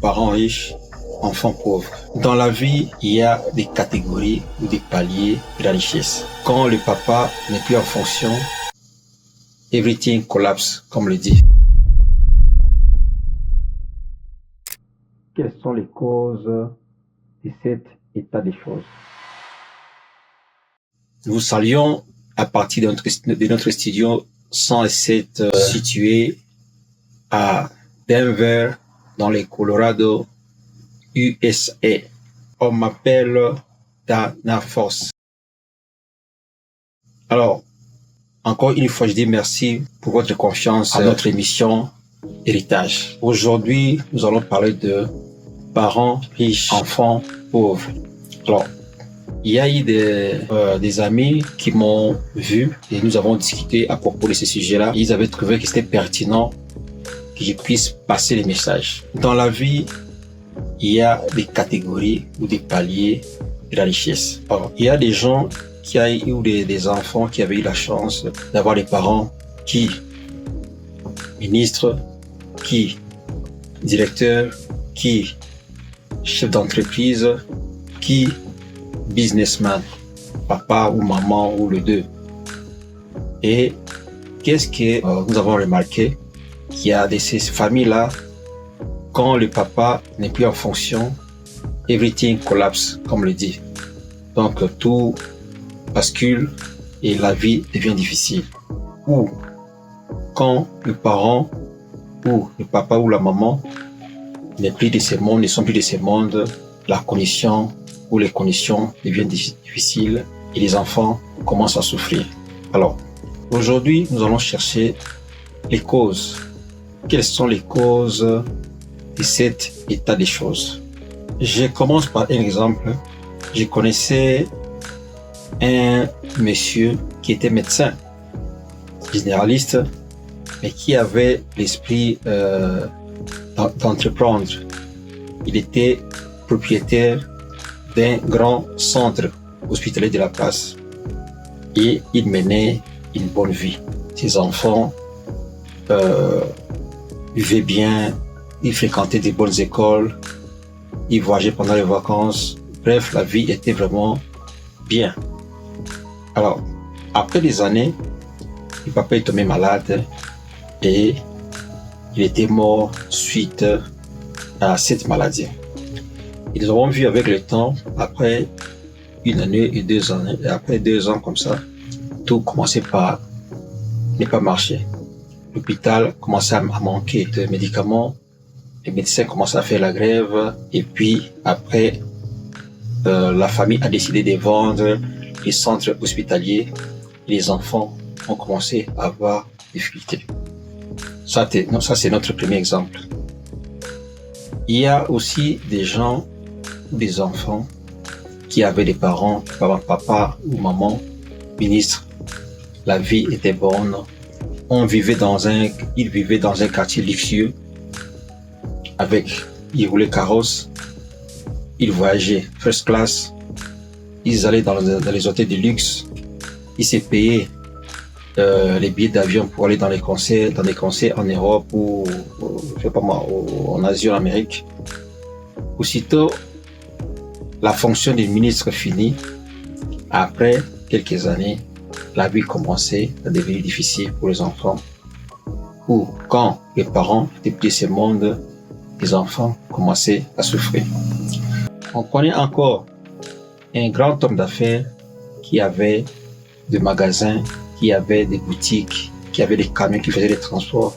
parents riches, enfants pauvres. Dans la vie, il y a des catégories ou des paliers de la richesse. Quand le papa n'est plus en fonction, everything collapse, comme le dit. Quelles sont les causes de cet état des choses? Nous saluons à partir de notre studio 107 situé à Denver, dans le Colorado, USA. On m'appelle Dana Force. Alors, encore une fois, je dis merci pour votre confiance à notre émission Héritage. Aujourd'hui, nous allons parler de parents riches, enfants pauvres. Alors, il y a eu des amis qui m'ont vu et nous avons discuté à propos de ce sujet-là. Ils avaient trouvé que c'était pertinent que je puisse passer les messages. Dans la vie, il y a des catégories ou des paliers de la richesse. Alors, il y a des gens qui ont eu des enfants qui avaient eu la chance d'avoir des parents qui ministres, qui directeurs, qui chefs d'entreprise, qui businessman, papa ou maman ou les deux. Et qu'est-ce que nous avons remarqué? Qu'il y a ces familles-là, quand le papa n'est plus en fonction, everything collapse, comme le dit. Donc tout bascule et la vie devient difficile. Ou quand le parent ou le papa ou la maman n'est plus de ce monde, ne sont plus de ce monde, la condition ou les conditions deviennent difficiles et les enfants commencent à souffrir. Alors, aujourd'hui, nous allons chercher les causes. Quelles sont les causes de cet état des choses? Je commence par un exemple. Je connaissais un monsieur qui était médecin, généraliste, mais qui avait l'esprit d'entreprendre. Il était propriétaire d'un grand centre hospitalier de la place et il menait une bonne vie. Ses enfants vivaient bien, ils fréquentaient des bonnes écoles, ils voyageaient pendant les vacances. Bref, la vie était vraiment bien. Alors, après des années, le papa est tombé malade et il était mort suite à cette maladie. Et nous avons vu avec le temps, après une année et 2 ans, et après 2 ans comme ça, tout commençait par ne pas marcher. L'hôpital commençait à manquer de médicaments, les médecins commençaient à faire la grève, et puis après, la famille a décidé de vendre les centres hospitaliers, et les enfants ont commencé à avoir des difficultés. Ça, c'est notre premier exemple. Il y a aussi des gens, des enfants qui avaient des parents, papa ou maman, ministre. La vie était bonne. Ils vivaient dans un quartier luxueux. Ils roulaient carrosse. Ils voyageaient first class. Ils allaient dans les hôtels de luxe. Ils se payaient les billets d'avion pour aller dans des concerts en Europe ou je sais pas moi, en Asie ou en Amérique. Aussitôt, la fonction du ministre finie. Après quelques années, la vie commençait à devenir difficile pour les enfants. Ou quand les parents étaient plus de ce monde, les enfants commençaient à souffrir. On connaît encore un grand homme d'affaires qui avait des magasins, qui avait des boutiques, qui avait des camions qui faisaient des transports.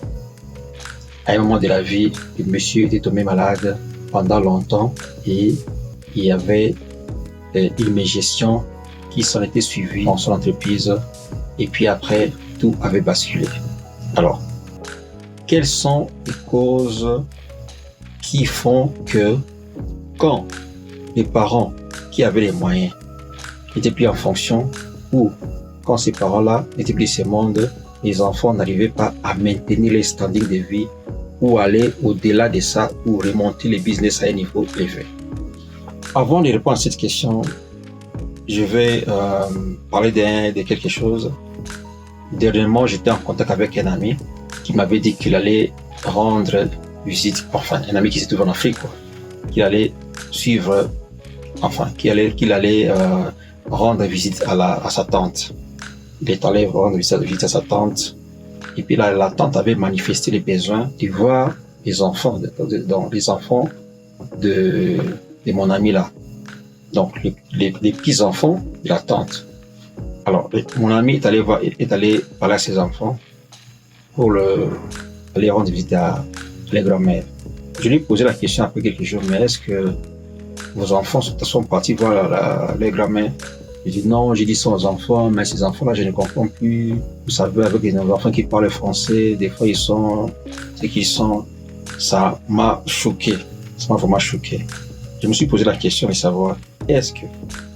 À un moment de la vie, le monsieur était tombé malade pendant longtemps et il y avait une mégestion qui s'en était suivie dans son entreprise et puis après, tout avait basculé. Alors, quelles sont les causes qui font que quand les parents qui avaient les moyens n'étaient plus en fonction ou quand ces parents-là n'étaient plus de ce monde, les enfants n'arrivaient pas à maintenir les standings de vie ou aller au-delà de ça ou remonter le business à un niveau élevé. Avant de répondre à cette question, je vais parler de quelque chose. Dernièrement, j'étais en contact avec un ami qui m'avait dit qu'il allait rendre visite, enfin, un ami qui s'est trouvé en Afrique, quoi, qu'il allait suivre, enfin, qu'il allait rendre visite à sa tante. Il est allé rendre visite à sa tante. Et puis la tante avait manifesté les besoins de voir les enfants, les enfants de mon ami là. Donc les petits-enfants de la tante. Alors mon ami est allé parler à ses enfants pour aller rendre visite à les grand-mères. Je lui ai posé la question après quelques jours, mais est-ce que vos enfants sont partis voir les grand-mères? Il dit non, j'ai dit ça aux enfants, mais ces enfants-là, je ne comprends plus. Vous savez, avec les enfants qui parlent français, des fois, ils sont ce qu'ils sont. Ça m'a choqué. Ça m'a vraiment choqué. Je me suis posé la question de savoir, est-ce que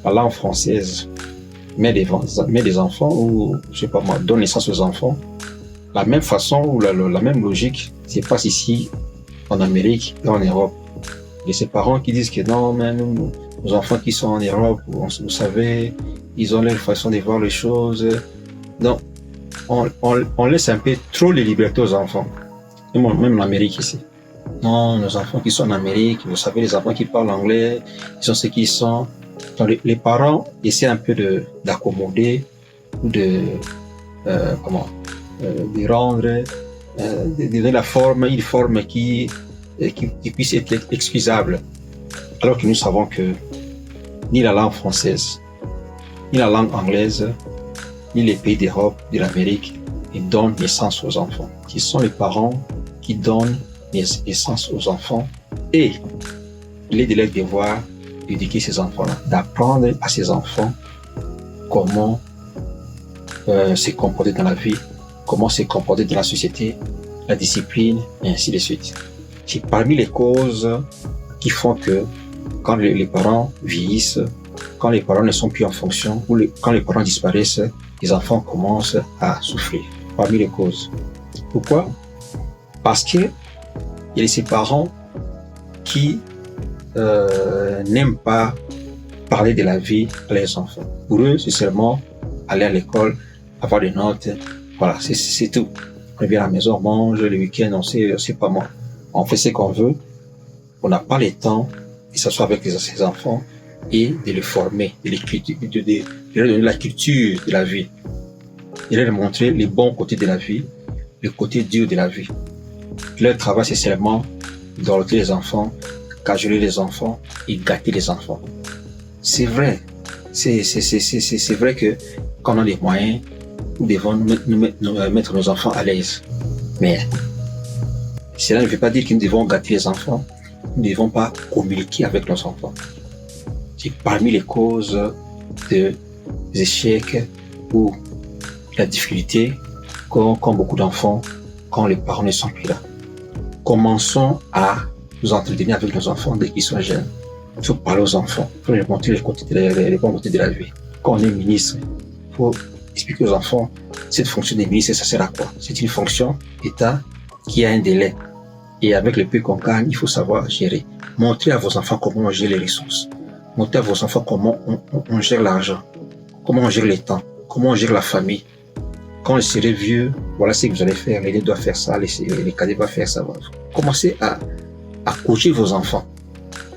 la langue française met des enfants ou, je sais pas moi, donne naissance aux enfants, la même façon ou la même logique se passe ici, en Amérique et en Europe. Et ces parents qui disent que non, mais nos enfants qui sont en Europe, vous savez, ils ont leur façon de voir les choses. Donc, on laisse un peu trop les libertés aux enfants. Même en Amérique ici. Non, nos enfants qui sont en Amérique, vous savez, les enfants qui parlent anglais, ils sont ce qu'ils sont. Donc, les parents essaient un peu d'accommoder ou de rendre, de donner une forme qui puisse être excusable. Alors que nous savons que ni la langue française, ni la langue anglaise, ni les pays d'Europe, de l'Amérique, ne donnent naissance aux enfants. Ce sont les parents qui donnent naissance aux enfants et il est de leur devoir d'éduquer ces enfants-là, d'apprendre à ces enfants comment se comporter dans la vie, comment se comporter dans la société, la discipline, et ainsi de suite. C'est parmi les causes qui font que quand les parents vieillissent, quand les parents ne sont plus en fonction, ou quand les parents disparaissent, les enfants commencent à souffrir. Parmi les causes. Pourquoi? Parce que il y a ces parents qui n'aiment pas parler de la vie à leurs enfants. Pour eux, c'est seulement aller à l'école, avoir des notes, voilà, c'est tout. On vient à la maison, on mange, le week-end, on sait pas moi. On fait ce qu'on veut. On n'a pas le temps de s'asseoir avec ses enfants et de les former, de leur donner la culture de la vie, de leur montrer les bons côtés de la vie, les côtés durs de la vie. Leur travail, c'est seulement d'orienter les enfants, cajoler les enfants et gâter les enfants. C'est vrai. C'est vrai que quand on a les moyens, nous devons mettre nos enfants à l'aise. Mais cela ne veut pas dire que nous devons gâter les enfants. Nous ne devons pas communiquer avec nos enfants. C'est parmi les causes des échecs ou la difficulté qu'ont beaucoup d'enfants quand les parents ne sont plus là. Commençons à nous entretenir avec nos enfants dès qu'ils sont jeunes. Il faut parler aux enfants, il faut leur montrer les bons côtés de la vie. Quand on est ministre, il faut expliquer aux enfants cette fonction de ministre, ça sert à quoi? C'est une fonction d'État qui a un délai. Et avec le peu qu'on gagne, il faut savoir gérer. Montrez à vos enfants comment on gère les ressources. Montrez à vos enfants comment on gère l'argent, comment on gère le temps, comment on gère la famille. Quand ils serez vieux, voilà ce que vous allez faire. L'aîné doit faire ça, les cadets doivent faire ça. Commencez à coacher vos enfants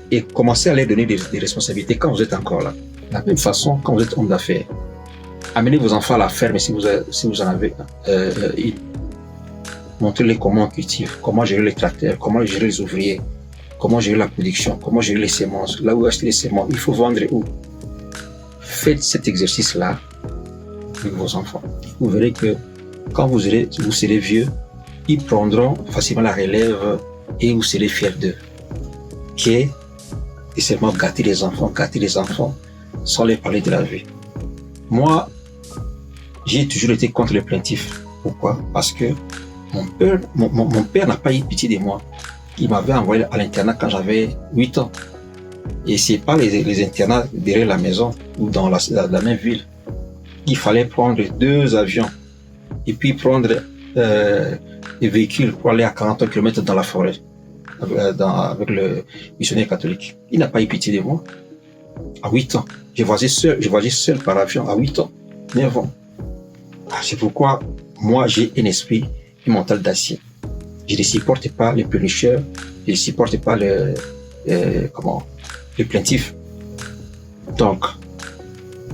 et commencez à leur donner des responsabilités quand vous êtes encore là. De la même façon, quand vous êtes homme d'affaires, amenez vos enfants à la ferme si vous en avez une. Montrez-les comment on cultive, comment gérer les tracteurs, comment gérer les ouvriers, comment gérer la production, comment gérer les semences, là où acheter les semences, il faut vendre où. Faites cet exercice-là avec vos enfants. Vous verrez que quand vous serez vieux, ils prendront facilement la relève et vous serez fiers d'eux. Et seulement gâter les enfants sans leur parler de la vie. Moi, j'ai toujours été contre les plaintifs. Pourquoi? Parce que mon père n'a pas eu pitié de moi. Il m'avait envoyé à l'internat quand j'avais 8 ans. Et c'est pas les internats derrière la maison ou dans la même ville. Il fallait prendre 2 avions et puis prendre des véhicules pour aller à 40 km dans la forêt avec le missionnaire catholique. Il n'a pas eu pitié de moi. À 8 ans. J'ai voyagé seul par avion à 8 ans, 9 ans. C'est pourquoi moi j'ai un esprit mental d'acier. Je ne supporte pas les punisseurs, je ne supporte pas les plaintifs. Donc,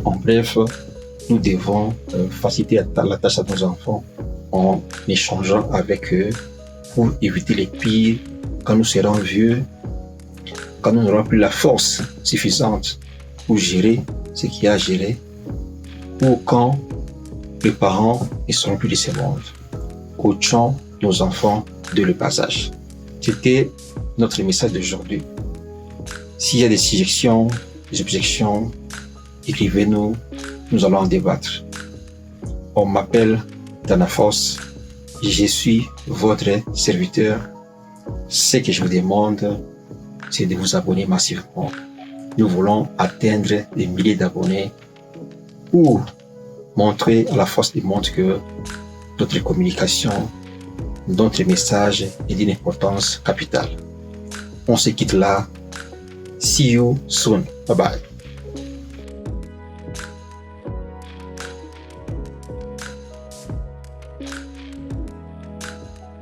en bref, nous devons faciliter la tâche à nos enfants en échangeant avec eux pour éviter les pires quand nous serons vieux, quand nous n'aurons plus la force suffisante pour gérer ce qu'il y a à gérer, ou quand les parents ne seront plus de ce monde. Coachons nos enfants dès le bas âge. C'était notre message d'aujourd'hui. S'il y a des suggestions, des objections, écrivez-nous, nous allons en débattre. On m'appelle Danafos, je suis votre serviteur. Ce que je vous demande, c'est de vous abonner massivement. Nous voulons atteindre des milliers d'abonnés pour montrer à la force du monde que notre communication, notre message est d'une importance capitale. On se quitte là. See you soon. Bye bye.